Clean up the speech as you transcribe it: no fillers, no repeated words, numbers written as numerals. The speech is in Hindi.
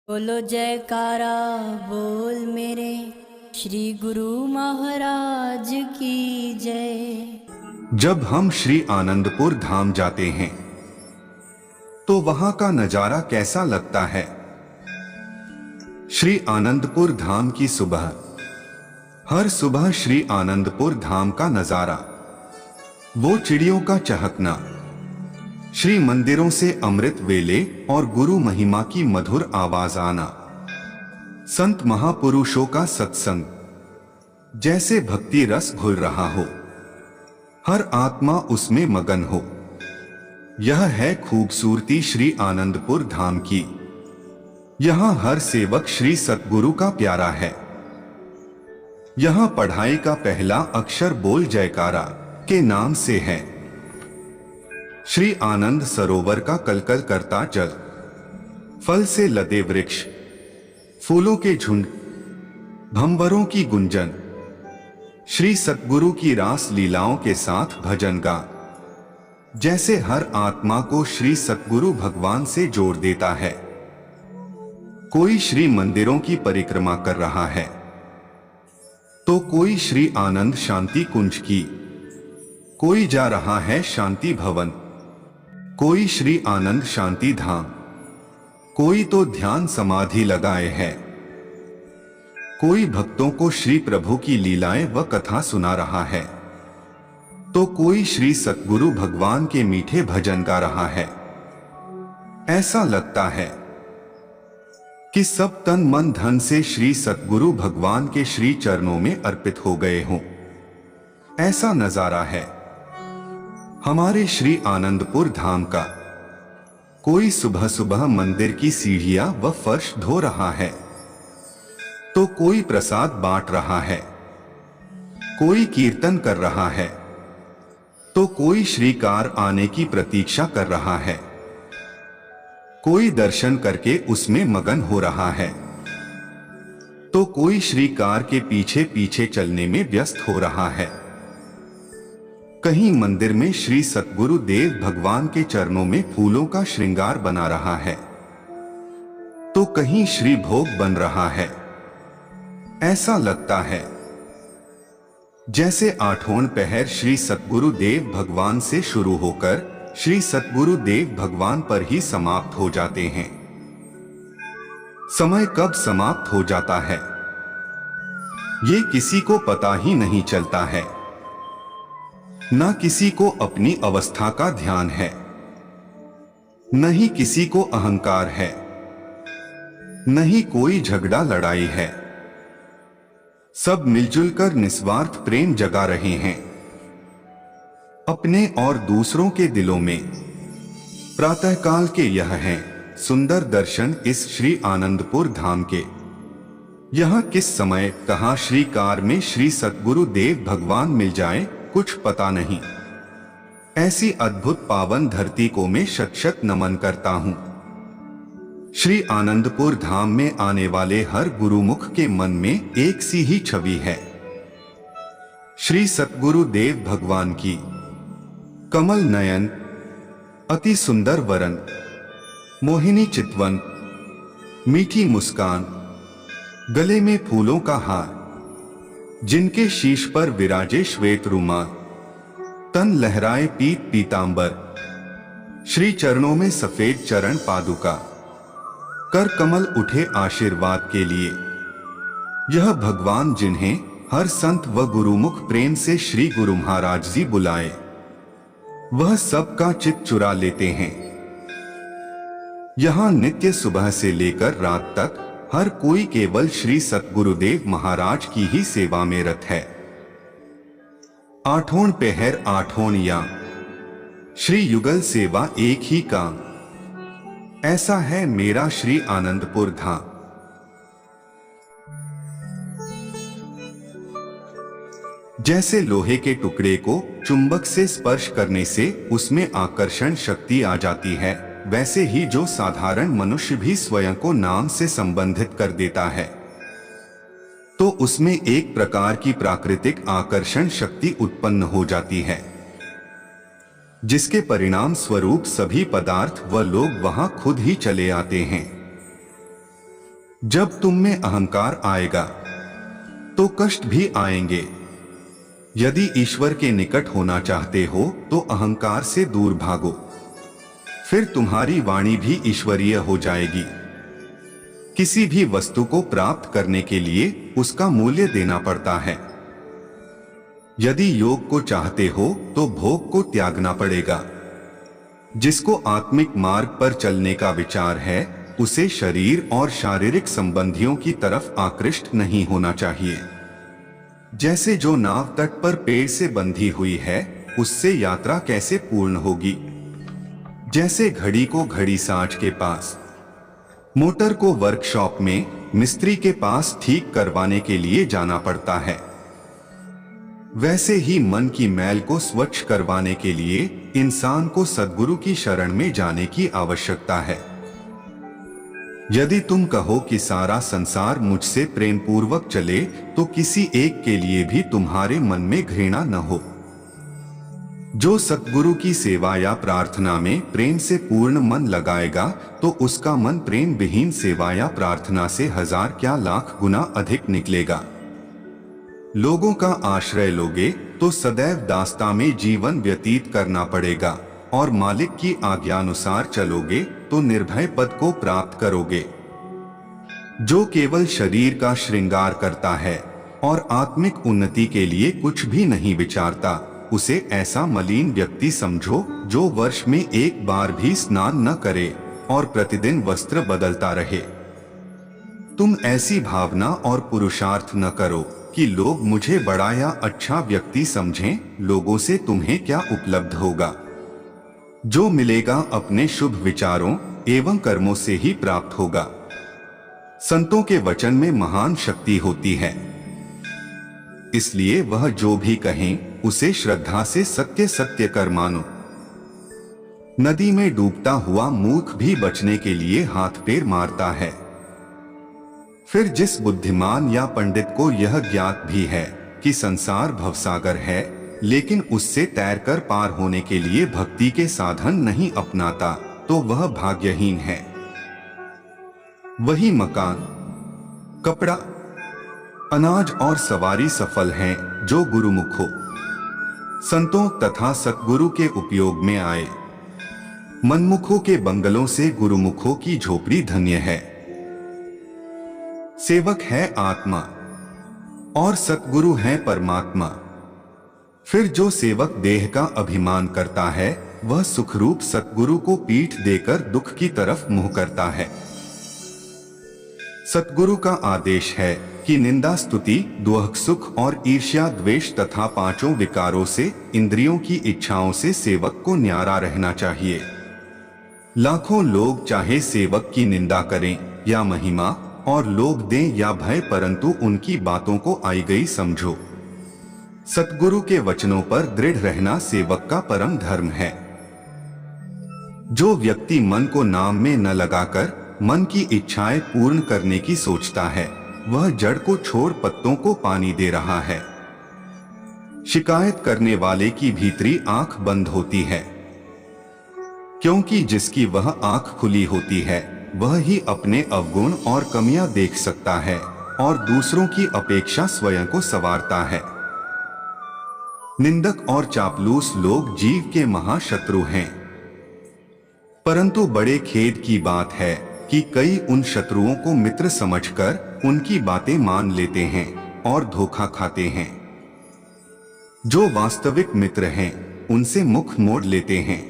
बोलो जयकारा बोल मेरे श्री गुरु महाराज की जय। जब हम श्री आनंदपुर धाम जाते हैं तो वहां का नजारा कैसा लगता है। श्री आनंदपुर धाम की सुबह, हर सुबह श्री आनंदपुर धाम का नजारा, वो चिड़ियों का चहकना, श्री मंदिरों से अमृत वेले और गुरु महिमा की मधुर आवाज आना, संत महापुरुषों का सत्संग, जैसे भक्ति रस घुल रहा हो, हर आत्मा उसमें मगन हो। यह है खूबसूरती श्री आनंदपुर धाम की। यहाँ हर सेवक श्री सतगुरु का प्यारा है। यहाँ पढ़ाई का पहला अक्षर बोल जयकारा के नाम से है। श्री आनंद सरोवर का कलकल करता जल, फल से लदे वृक्ष, फूलों के झुंड, भंवरों की गुंजन, श्री सतगुरु की रास लीलाओं के साथ भजन गा, जैसे हर आत्मा को श्री सतगुरु भगवान से जोड़ देता है। कोई श्री मंदिरों की परिक्रमा कर रहा है तो कोई श्री आनंद शांति कुंज की, कोई जा रहा है शांति भवन, कोई श्री आनंद शांति धाम, कोई तो ध्यान समाधि लगाए है, कोई भक्तों को श्री प्रभु की लीलाएं व कथा सुना रहा है, तो कोई श्री सतगुरु भगवान के मीठे भजन गा रहा है। ऐसा लगता है कि सब तन मन धन से श्री सतगुरु भगवान के श्री चरणों में अर्पित हो गए हों। ऐसा नजारा है हमारे श्री आनंदपुर धाम का। कोई सुबह सुबह मंदिर की सीढ़ियां व फर्श धो रहा है तो कोई प्रसाद बांट रहा है, कोई कीर्तन कर रहा है तो कोई श्रीकार आने की प्रतीक्षा कर रहा है, कोई दर्शन करके उसमें मगन हो रहा है तो कोई श्रीकार के पीछे पीछे चलने में व्यस्त हो रहा है। कहीं मंदिर में श्री सतगुरु देव भगवान के चरणों में फूलों का श्रृंगार बना रहा है तो कहीं श्री भोग बन रहा है। ऐसा लगता है जैसे आठों पहर श्री सतगुरु देव भगवान से शुरू होकर श्री सतगुरु देव भगवान पर ही समाप्त हो जाते हैं। समय कब समाप्त हो जाता है ये किसी को पता ही नहीं चलता है। न किसी को अपनी अवस्था का ध्यान है, न ही किसी को अहंकार है, न ही कोई झगड़ा लड़ाई है। सब मिलजुल कर निस्वार्थ प्रेम जगा रहे हैं अपने और दूसरों के दिलों में। प्रातःकाल के यह हैं सुंदर दर्शन इस श्री आनंदपुर धाम के। यह किस समय कहाँ श्रीकार में श्री सतगुरु देव भगवान मिल जाए कुछ पता नहीं। ऐसी अद्भुत पावन धरती को मैं शत शत नमन करता हूँ। श्री आनंदपुर धाम में आने वाले हर गुरुमुख के मन में एक सी ही छवि है, श्री सतगुरु देव भगवान की। कमल नयन, अति सुंदर वरन, मोहिनी चितवन, मीठी मुस्कान, गले में फूलों का हार, जिनके शीश पर विराजे श्वेत रुमाल, तन लहराए पीत पीतांबर, श्री चरणों में सफेद चरण पादुका, कर कमल उठे आशीर्वाद के लिए। यह भगवान जिन्हें हर संत व गुरुमुख प्रेम से श्री गुरु महाराज जी बुलाए, वह सबका चित्त चुरा लेते हैं। यहां नित्य सुबह से लेकर रात तक हर कोई केवल श्री सतगुरुदेव महाराज की ही सेवा में रत है। आठों पहर आठों याम, श्री युगल सेवा एक ही काम। ऐसा है मेरा श्री आनंदपुर धाम। जैसे लोहे के टुकड़े को चुंबक से स्पर्श करने से उसमें आकर्षण शक्ति आ जाती है, वैसे ही जो साधारण मनुष्य भी स्वयं को नाम से संबंधित कर देता है तो उसमें एक प्रकार की प्राकृतिक आकर्षण शक्ति उत्पन्न हो जाती है, जिसके परिणाम स्वरूप सभी पदार्थ व लोग वहां खुद ही चले आते हैं। जब तुम में अहंकार आएगा तो कष्ट भी आएंगे। यदि ईश्वर के निकट होना चाहते हो तो अहंकार से दूर भागो, फिर तुम्हारी वाणी भी ईश्वरीय हो जाएगी। किसी भी वस्तु को प्राप्त करने के लिए उसका मूल्य देना पड़ता है। यदि योग को चाहते हो तो भोग को त्यागना पड़ेगा। जिसको आत्मिक मार्ग पर चलने का विचार है उसे शरीर और शारीरिक संबंधियों की तरफ आकृष्ट नहीं होना चाहिए। जैसे जो नाव तट पर पेड़ से बंधी हुई है उससे यात्रा कैसे पूर्ण होगी। जैसे घड़ी को घड़ी साज के पास, मोटर को वर्कशॉप में मिस्त्री के पास ठीक करवाने के लिए जाना पड़ता है, वैसे ही मन की मैल को स्वच्छ करवाने के लिए इंसान को सद्गुरु की शरण में जाने की आवश्यकता है। यदि तुम कहो कि सारा संसार मुझसे प्रेम पूर्वक चले तो किसी एक के लिए भी तुम्हारे मन में घृणा न हो। जो सद्गुरु की सेवा या प्रार्थना में प्रेम से पूर्ण मन लगाएगा तो उसका मन प्रेम विहीन सेवा या प्रार्थना से 1000 क्या लाख गुना अधिक निकलेगा। लोगों का आश्रय लोगे तो सदैव दास्ता में जीवन व्यतीत करना पड़ेगा और मालिक की आज्ञानुसार चलोगे तो निर्भय पद को प्राप्त करोगे। जो केवल शरीर का श्रृंगार करता है और आत्मिक उन्नति के लिए कुछ भी नहीं विचारता उसे ऐसा मलिन व्यक्ति समझो जो वर्ष में एक बार भी स्नान न करे और प्रतिदिन वस्त्र बदलता रहे। तुम ऐसी भावना और पुरुषार्थ न करो कि लोग मुझे बड़ा या अच्छा व्यक्ति समझें। लोगों से तुम्हें क्या उपलब्ध होगा? जो मिलेगा अपने शुभ विचारों एवं कर्मों से ही प्राप्त होगा। संतों के वचन में महान शक्ति होती है, इसलिए वह जो भी कहें उसे श्रद्धा से सत्य सत्य कर मानो। नदी में डूबता हुआ मूर्ख भी बचने के लिए हाथ पैर मारता है। फिर जिस बुद्धिमान या पंडित को यह ज्ञात भी है कि संसार भवसागर है लेकिन उससे तैरकर पार होने के लिए भक्ति के साधन नहीं अपनाता तो वह भाग्यहीन है। वही मकान, कपड़ा, अनाज और सवारी सफल हैं जो गुरुमुख हो, संतों तथा सतगुरु के उपयोग में आए। मनमुखों के बंगलों से गुरुमुखों की झोपड़ी धन्य है। सेवक है आत्मा और सतगुरु है परमात्मा। फिर जो सेवक देह का अभिमान करता है वह सुखरूप सतगुरु को पीठ देकर दुख की तरफ मुंह करता है। सतगुरु का आदेश है कि निंदा, स्तुति, द्वेष, सुख और ईर्ष्या, द्वेष तथा 5 विकारों से, इंद्रियों की इच्छाओं से सेवक को न्यारा रहना चाहिए। लाखों लोग चाहे सेवक की निंदा करें या महिमा और लोग दें या भय, परंतु उनकी बातों को आई गई समझो। सतगुरु के वचनों पर दृढ़ रहना सेवक का परम धर्म है। जो व्यक्ति मन को नाम में न लगाकर मन की इच्छाएं पूर्ण करने की सोचता है वह जड़ को छोड़ पत्तों को पानी दे रहा है। शिकायत करने वाले की भीतरी आंख बंद होती है, क्योंकि जिसकी वह आंख खुली होती है वह ही अपने अवगुण और कमियां देख सकता है और दूसरों की अपेक्षा स्वयं को संवारता है। निंदक और चापलूस लोग जीव के महाशत्रु हैं, परंतु बड़े खेद की बात है कि कई उन शत्रुओं को मित्र समझकर उनकी बातें मान लेते हैं और धोखा खाते हैं। जो वास्तविक मित्र हैं उनसे मुख मोड़ लेते हैं।